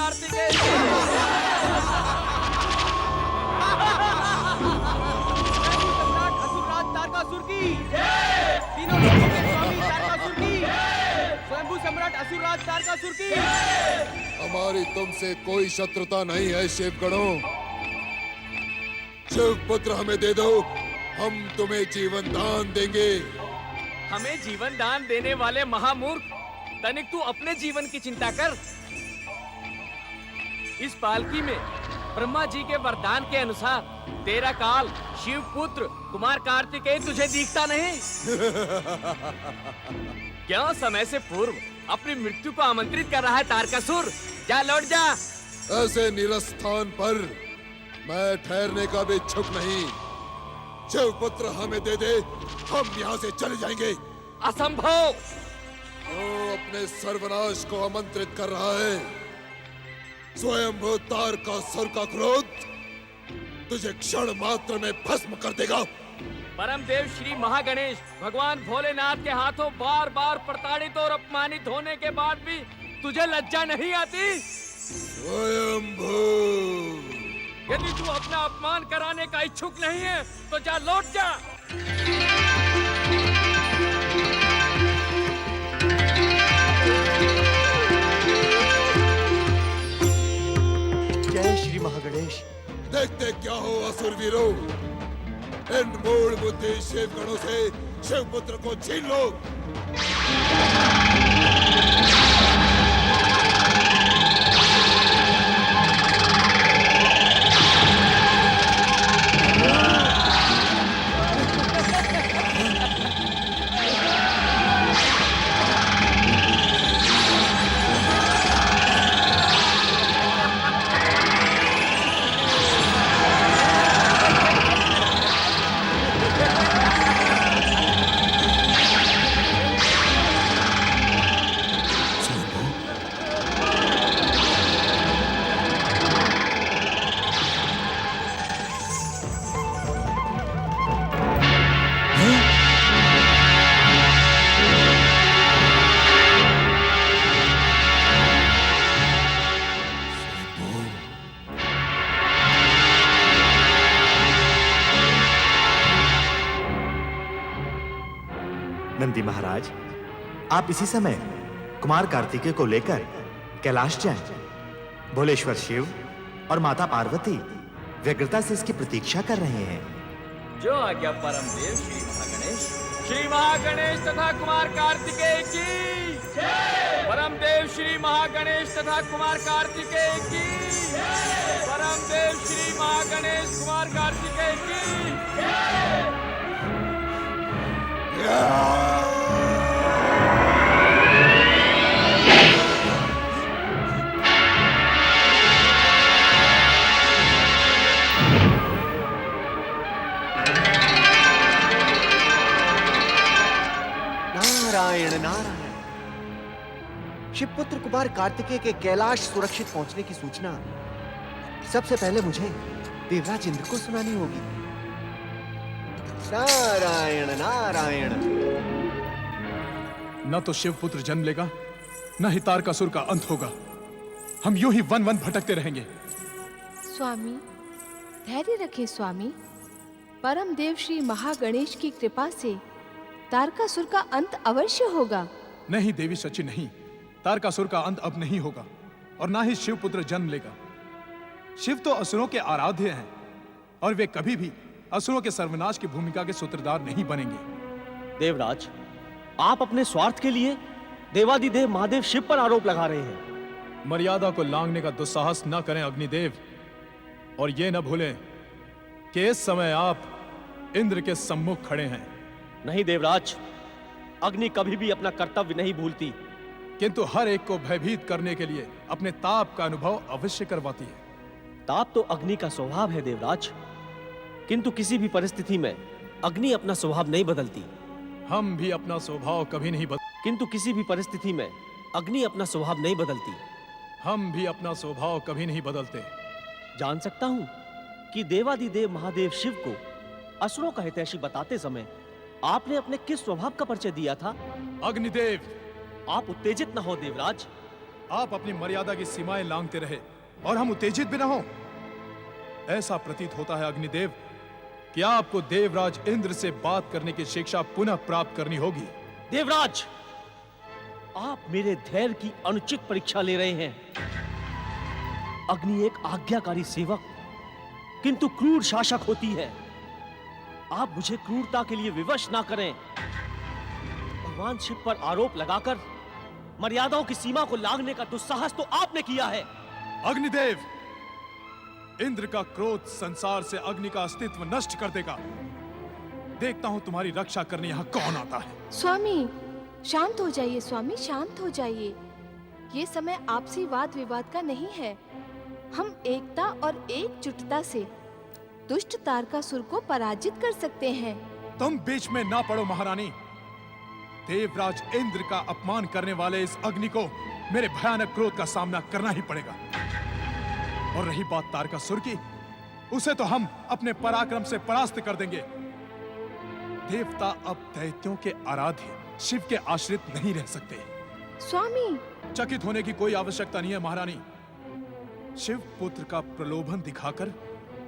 कार्तिकेय की। सम्राट असुरराज तारकासुर की। तीनों लोगों के स्वामी तारकासुर की। स्वयंभू सम्राट असुरराज तारकासुर की। हमारी तुमसे कोई शत्रुता नहीं है शिवगणों। शिवपुत्र हमें दे दो, हम तुम्हें जीवन दान देंगे। हमें जीवन दान देने वाले महामूर्ख, तनिक तू अपने जीवन की चिंता कर। इस पालकी में ब्रह्मा जी के वरदान के अनुसार तेरा काल शिवपुत्र कुमार कार्तिकेय तुझे दिखता नहीं? क्या समय से पूर्व अपनी मृत्यु को आमंत्रित कर रहा है तारकासुर? जा, लौट जा। ऐसे नीरस स्थान पर मैं ठहरने का भी इच्छुक नहीं। शिवपुत्र हमें दे दे, हम यहाँ से चले जाएंगे। असंभव। तो अपने सर्वनाश को आमंत्रित कर रहा है। स्वयंभू तारकासुर का क्रोध तुझे क्षण मात्र में भस्म कर देगा। परम देव श्री महागणेश भगवान भोलेनाथ के हाथों बार बार प्रताड़ित और अपमानित होने के बाद भी तुझे लज्जा नहीं आती? स्वयंभू, यदि तू अपना अपमान कराने का इच्छुक नहीं है तो जा, लौट जा। जय श्री महागणेश। देखते क्या हो असुर वीरों, इन मूढ़ बुद्धि शिवगणों से शिवपुत्र को छीन लो। नंदी महाराज, आप इसी समय कुमार कार्तिकेय को लेकर कैलाश जाएं। भोलेश्वर शिव और माता पार्वती व्यग्रता से इसकी प्रतीक्षा कर रहे हैं। जो आज्ञा परम देव श्री महागणेश तथा कुमार कार्तिकेय की। परम देव श्री महागणेश तथा कुमार कार्तिकेय की। परम देव श्री महागणेश कुमार कार्तिकेय की। नारायण नारायण। शिवपुत्र कुमार कार्तिकेय के कैलाश सुरक्षित पहुंचने की सूचना सबसे पहले मुझे देवराज इंद्र को सुनानी होगी। नारायण नारायण। न तो शिवपुत्र जन्म लेगा, न ही तारकासुर का अंत होगा। हम यूं ही वन वन भटकते रहेंगे। स्वामी, धैर्य रखें स्वामी। परम देव श्री महागणेश की कृपा से तारकासुर का अंत अवश्य होगा। नहीं देवी सची, नहीं। तारकासुर का अंत अब नहीं होगा और ना ही शिवपुत्र जन्म लेगा। शिव तो असुरों के आराध्य हैं और वे कभी भी असुरों के सर्वनाश की भूमिका के सूत्रधार नहीं बनेंगे। देवराज, आप अपने स्वार्थ के लिए देवादिदेव महादेव शिव पर आरोप लगा रहे हैं। मर्यादा को लांघने का दुस्साहस न करें अग्निदेव, और ये न भूलें कि इस समय आप इंद्र के सम्मुख खड़े हैं। नहीं देवराज, अग्नि कभी भी अपना कर्तव्य नहीं भूलती, किंतु हर एक को भयभीत करने के लिए अपने ताप का अनुभव अवश्य करवाती है। ताप तो अग्नि का स्वभाव है देवराज, किंतु किसी भी परिस्थिति में अग्नि अपना स्वभाव नहीं बदलती। हम भी अपना स्वभाव कभी नहीं किंतु किसी भी परिस्थिति में अग्नि अपना स्वभाव नहीं बदलती। हम भी अपना स्वभाव कभी नहीं बदलते। जान सकता हूं कि देवादिदेव महादेव शिव को असुरों का हितैषी बताते समय आपने अपने किस स्वभाव का परिचय दिया था? अग्निदेव, आप उत्तेजित न हो देवराज। आप अपनी मर्यादा की सीमाएं लांघते रहे और हम उत्तेजित भी न हो। ऐसा प्रतीत होता है अग्निदेव कि आपको देवराज इंद्र से बात करने की शिक्षा पुनः प्राप्त करनी होगी। देवराज, आप मेरे धैर्य की अनुचित परीक्षा ले रहे हैं। अग्नि एक आज्ञाकारी सेवक किंतु क्रूर शासक होती है। आप मुझे क्रूरता के लिए विवश ना करें। भगवान शिव पर आरोप लगाकर मर्यादाओं की सीमा को लांघने का दुस्साहस तो आपने किया है। अग्निदेव, इंद्र का क्रोध संसार से अग्नि का अस्तित्व नष्ट कर देगा। देखता हूं तुम्हारी रक्षा करने यहां कौन आता है। स्वामी शांत हो जाइए, स्वामी शांत हो जाइए। ये समय आपसी वाद विवाद का नहीं है। हम एकता और एकजुटता से दुष्ट तारकासुर को पराजित कर सकते हैं। तुम बीच में ना पड़ो महारानी। देवराज इंद्र का अपमान करने वाले इस अग्नि को मेरे भयानक क्रोध का सामना करना ही पड़ेगा। और रही बात तारकासुर की, उसे तो हम अपने पराक्रम से परास्त कर देंगे। देवता अब दैत्यों के आराध्य शिव के आश्रित नहीं रह सकते। स्वामी चकित होने की कोई आवश्यकता नहीं है महारानी। शिव पुत्र का प्रलोभन दिखाकर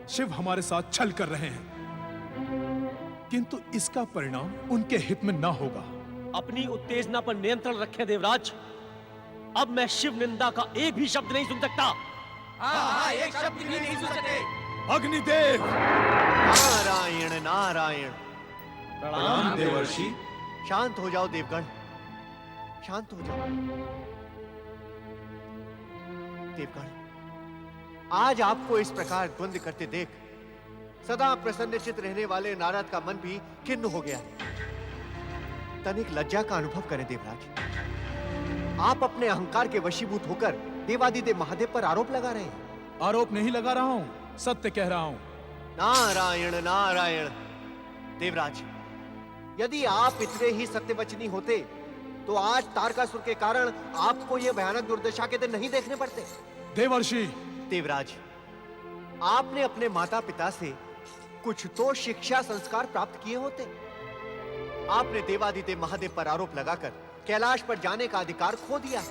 शिव हमारे साथ छल कर रहे हैं, किंतु इसका परिणाम उनके हित में ना होगा। अपनी उत्तेजना पर नियंत्रण रखें देवराज। अब मैं शिव निंदा का एक भी शब्द नहीं सुन सकता। एक शब्द भी नहीं सुन सकते। अग्निदेव, नारायण नारायण। प्रणाम देवर्षि। शांत हो जाओ देवगण, शांत हो जाओ। देवगण, आज आपको इस प्रकार द्वंद्व करते देख सदा प्रसन्नचित रहने वाले नारद का मन भी खिन्न हो गया है। तनिक लज्जा का अनुभव करें देवराज। आप अपने अहंकार के वशीभूत होकर देवादिदेव महादेव पर आरोप लगा रहे हैं। आरोप नहीं लगा रहा हूं, सत्य कह रहा हूं। नारायण नारायण। देवराज, यदि आप इतने ही सत्यवचनी होते तो आज तारकासुर के कारण आपको यह भयानक दुर्दशा के दिन नहीं देखने पड़ते। देवर्षि, देवराज, आपने अपने माता पिता से कुछ तो शिक्षा संस्कार प्राप्त किए होते। आपने देवादिदेव महादेव पर आरोप लगाकर कैलाश पर जाने का अधिकार खो दिया।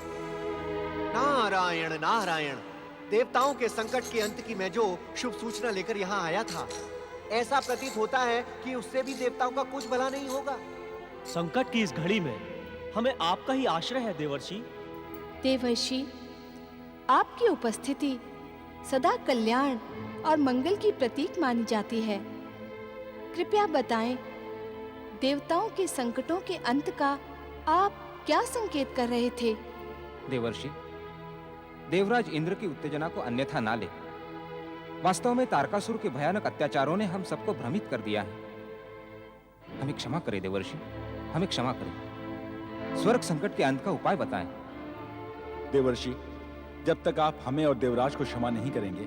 नारायण नारायण। देवताओं के संकट के अंत की मैं जो शुभ सूचना लेकर यहाँ आया था, ऐसा प्रतीत होता है कि उससे भी देवताओं का कुछ भला नहीं होगा। संकट की इस घड़ी में हमें आपका ही आश्रय है देवर्षि। देवर्षि, आपकी उपस्थिति सदा कल्याण और मंगल की प्रतीक मानी जाती है। कृपया बताएं, देवताओं के संकटों के अंत का आप क्या संकेत कर रहे थे? देवर्षि, देवराज इंद्र की उत्तेजना को अन्यथा ना ले। वास्तव में तारकासुर के भयानक अत्याचारों ने हम सबको भ्रमित कर दिया है। हमें क्षमा करें देवर्षि, हमें क्षमा करें। स्वर्ग संकट के अंत का उपाय बताएं। देवर्षि, जब तक आप हमें और देवराज को क्षमा नहीं करेंगे,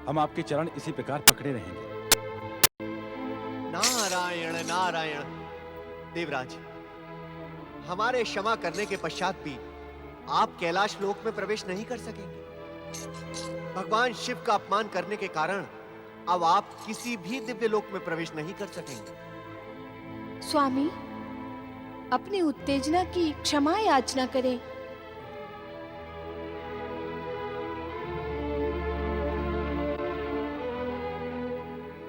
हम आपके चरण इसी प्रकार पकड़े रहेंगे। नारायण नारायण। देवराज, हमारे क्षमा करने के पश्चात भी आप कैलाश लोक में प्रवेश नहीं कर सकेंगे। भगवान शिव का अपमान करने के कारण अब आप किसी भी दिव्य लोक में प्रवेश नहीं कर सकेंगे। स्वामी, अपनी उत्तेजना की क्षमा याचना करें।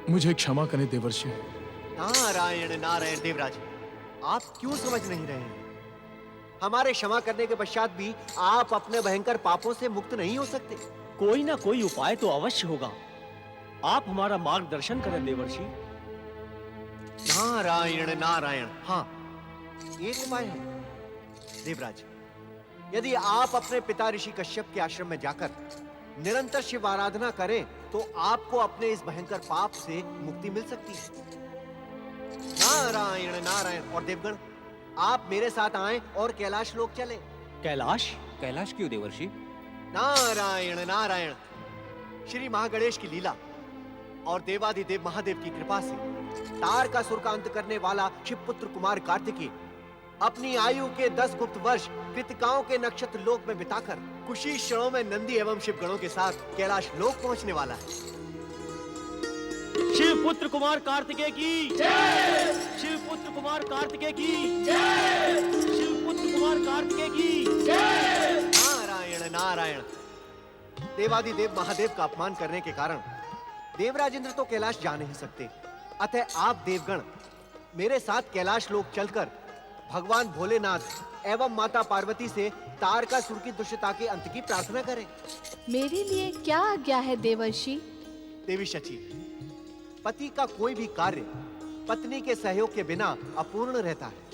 मुझे क्षमा करें देवर्षि। नारायण नारायण। देवराज, आप क्यों समझ नहीं रहे हैं? हमारे क्षमा करने के पश्चात भी आप अपने भयंकर पापों से मुक्त नहीं हो सकते। कोई ना कोई उपाय तो अवश्य होगा। आप हमारा मार्गदर्शन करें देवर्षि। नारायण नारायण। हाँ, एक उपाय है देवराज। यदि आप अपने पिता ऋषि कश्यप के आश्रम में जाकर निरंतर शिव आराधना करें तो आपको अपने इस भयंकर पाप से मुक्ति मिल सकती है। नारायण नारायण। और देवगण, आप मेरे साथ आएं और कैलाश लोक चलें। कैलाश? कैलाश क्यों देवर्षि? नारायण नारायण। श्री महागणेश की लीला और देवादिदेव महादेव की कृपा से तारकासुर का अंत करने वाला शिवपुत्र कुमार कार्तिकेय अपनी आयु के 10 गुप्त वर्ष कृतिकाओं के नक्षत्र लोक में बिताकर कुशी क्षणों में नंदी एवं शिव गणों के साथ कैलाश लोक पहुंचने वाला है। शिव पुत्र कुमार कार्तिकेय की जय! शिव पुत्र कुमार कार्तिकेय की जय! शिव पुत्र कुमार कार्तिकेय की जय! नारायण नारायण। देवादिदेव महादेव का अपमान करने के कारण देवराज इंद्र तो कैलाश जा नहीं सकते। अतः आप देवगण मेरे साथ कैलाश लोक चलकर भगवान भोलेनाथ एवं माता पार्वती से तारकासुर की दुष्टता के अंत की प्रार्थना करें। मेरे लिए क्या आज्ञा है देवर्षि? देवी शची, पति का कोई भी कार्य पत्नी के सहयोग के बिना अपूर्ण रहता है।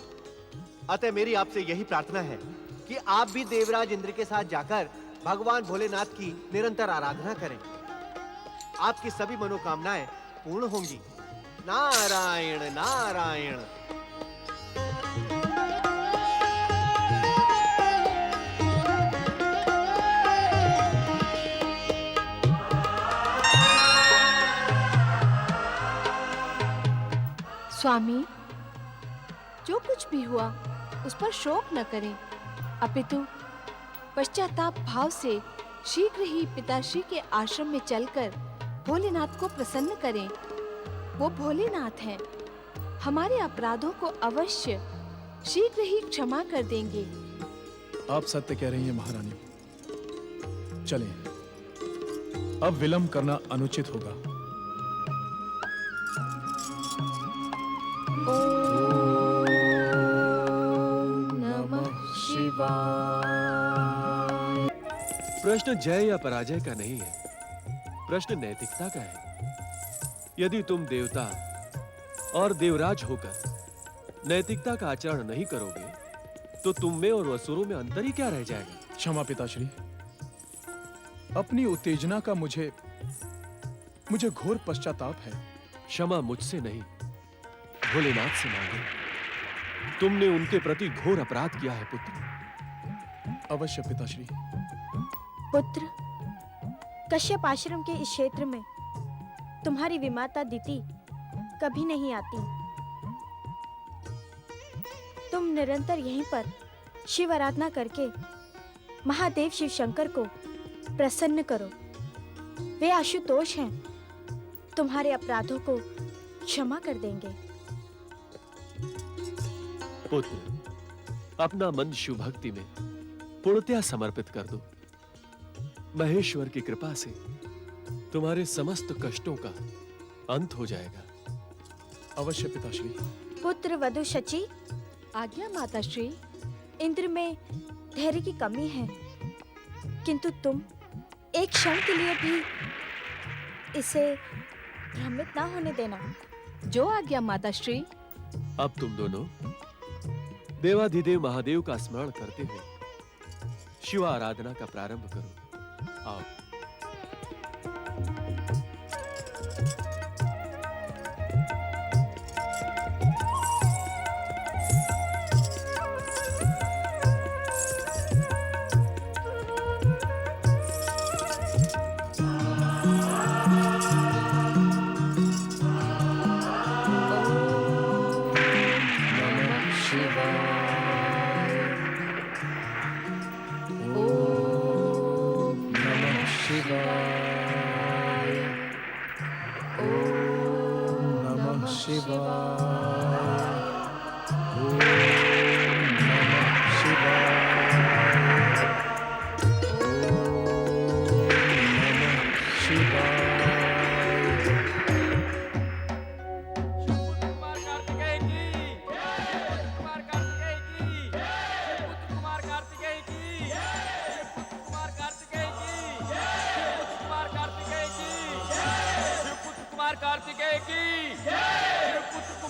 अतः मेरी आपसे यही प्रार्थना है कि आप भी देवराज इंद्र के साथ जाकर भगवान भोलेनाथ की निरंतर आराधना करें। आपकी सभी मनोकामनाएं पूर्ण होंगी। नारायण नारायण। स्वामी, जो कुछ भी हुआ उस पर शोक न करें, अपितु पश्चाताप भाव से शीघ्र ही पिताश्री के आश्रम में चलकर भोलेनाथ को प्रसन्न करें। वो भोलेनाथ हैं, हमारे अपराधों को अवश्य शीघ्र ही क्षमा कर देंगे। आप सत्य कह रही हैं महारानी। चलें, अब विलंब करना अनुचित होगा। प्रश्न जय या पराजय का नहीं है, प्रश्न नैतिकता का है। यदि तुम देवता और देवराज होकर नैतिकता का आचरण नहीं करोगे तो तुम में और असुरों में अंतर ही क्या रह जाएगा? क्षमा पिताश्री, अपनी उत्तेजना का मुझे घोर पश्चाताप है। क्षमा मुझसे नहीं, भोलेनाथ से मांगे। तुमने उनके प्रति घोर अपराध किया है पुत्र। अवश्य पिताश्री। पुत्र, कश्यप आश्रम के इस क्षेत्र में तुम्हारी विमाता दिति कभी नहीं आती। तुम निरंतर यहीं पर शिव आराधना करके महादेव शिव शंकर को प्रसन्न करो। वे आशुतोष हैं, तुम्हारे अपराधों को क्षमा कर देंगे। पुत्र, अपना मन शिव भक्ति में पूर्णतया समर्पित कर दो। महेश्वर की कृपा से तुम्हारे समस्त कष्टों का अंत हो जाएगा। अवश्य पिताश्री। पुत्र वधु शची। आज्ञा माताश्री। इंद्र में धैर्य की कमी है, किंतु तुम एक क्षण के लिए भी इसे भ्रमित ना होने देना। जो आज्ञा माताश्री। अब तुम दोनों देवाधिदेव महादेव का स्मरण करते हुए शिव आराधना का प्रारंभ करो। आओ। कार्तिकेय की, शिवपुत्र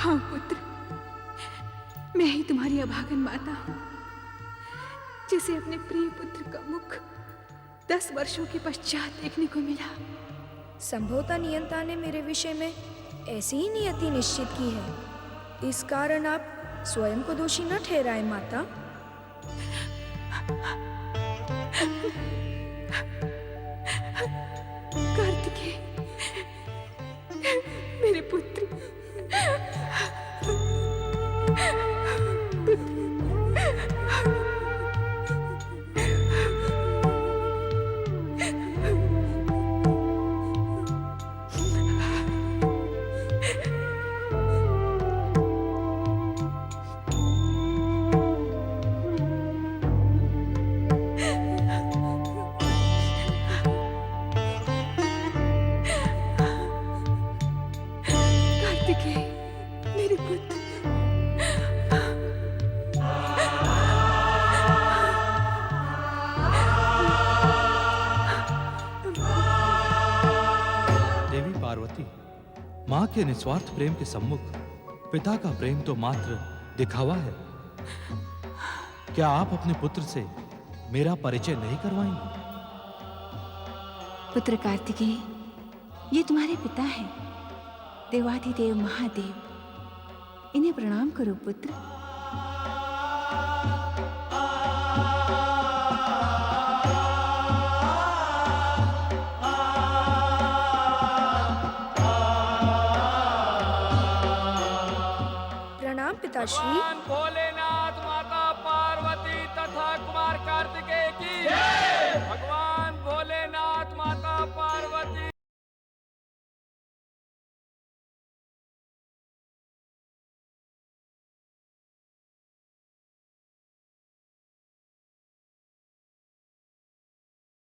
हाँ पुत्र, मैं ही तुम्हारी अभागन माता हूँ, जिसे अपने प्रिय पुत्र का मुख 10 वर्षों के पश्चात देखने को मिला। संभवतः नियंता ने मेरे विषय में ऐसी ही नियति निश्चित की है। इस कारण आप स्वयं को दोषी न ठहराए माता। कार्तिकेय, मेरे पुत्र, कार्तिकेय, मेरे पुत्र। देवी पार्वती, माँ के निस्वार्थ प्रेम के सम्मुख पिता का प्रेम तो मात्र दिखावा है। क्या आप अपने पुत्र से मेरा परिचय नहीं करवाएंगे? पुत्र कार्तिकेय, ये तुम्हारे पिता हैं, देवाधिदेव महादेव। इन्हें प्रणाम करो पुत्र। प्रणाम पिताश्री। भगवान भोले